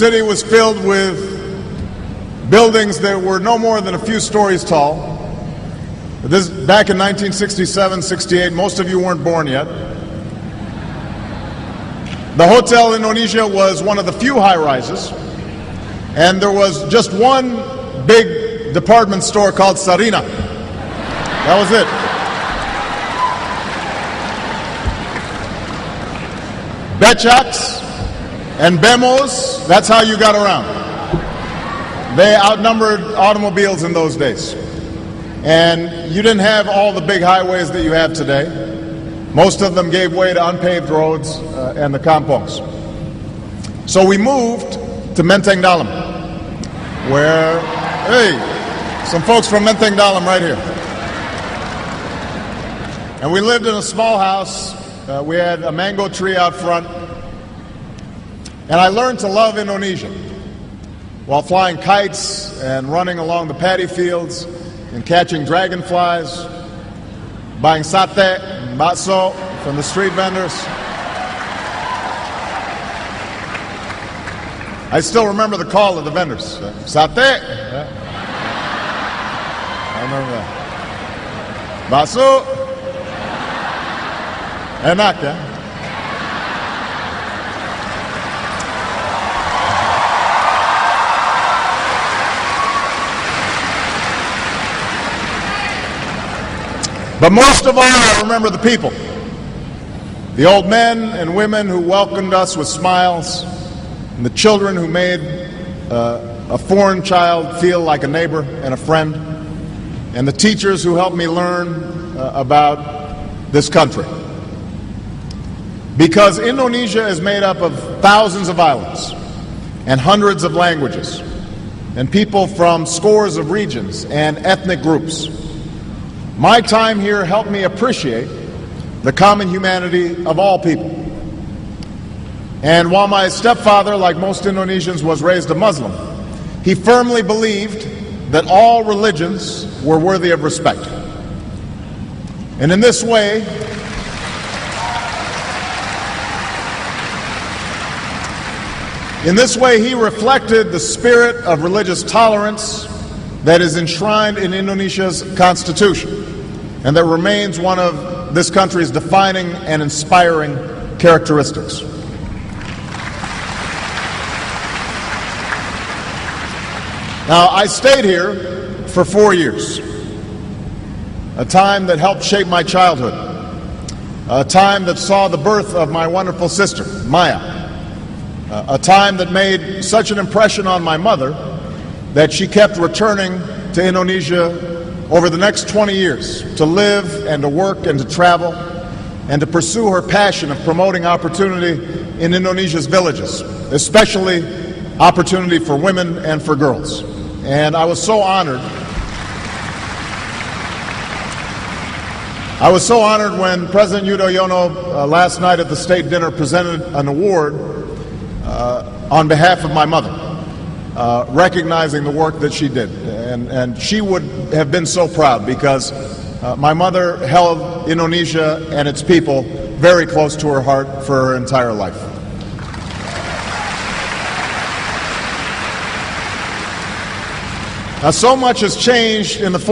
city was filled with buildings that were no more than a few stories tall. This back in 1967, 68, most of you weren't born yet. The Hotel Indonesia was one of the few high-rises, and there was just one big department store called Sarina. That was it. Becaks and Bemos, that's how you got around. They outnumbered automobiles in those days. And you didn't have all the big highways that you have today. Most of them gave way to unpaved roads and the kampongs. So we moved to Menteng Dalam, where, hey, some folks from Menteng Dalam right here. And we lived in a small house. We had a mango tree out front. And I learned to love Indonesia while flying kites and running along the paddy fields and catching dragonflies, buying sate and bakso from the street vendors. I still remember the call of the vendors. Sate. Yeah. I remember that. Bakso. Enak, yeah? But most of all, I remember the people. The old men and women who welcomed us with smiles, and the children who made a foreign child feel like a neighbor and a friend, and the teachers who helped me learn about this country. Because Indonesia is made up of thousands of islands and hundreds of languages and people from scores of regions and ethnic groups. My time here helped me appreciate the common humanity of all people. And while my stepfather, like most Indonesians, was raised a Muslim, he firmly believed that all religions were worthy of respect. And in this way, he reflected the spirit of religious tolerance that is enshrined in Indonesia's constitution and that remains one of this country's defining and inspiring characteristics. Now, I stayed here for 4 years, a time that helped shape my childhood, a time that saw the birth of my wonderful sister, Maya, a time that made such an impression on my mother that she kept returning to Indonesia over the next 20 years to live and to work and to travel and to pursue her passion of promoting opportunity in Indonesia's villages, especially opportunity for women and for girls. And I was so honored. I was so honored when President Yudhoyono last night at the state dinner presented an award on behalf of my mother, recognizing the work that she did. And she would have been so proud because my mother held Indonesia and its people very close to her heart for her entire life. Now, so much has changed in the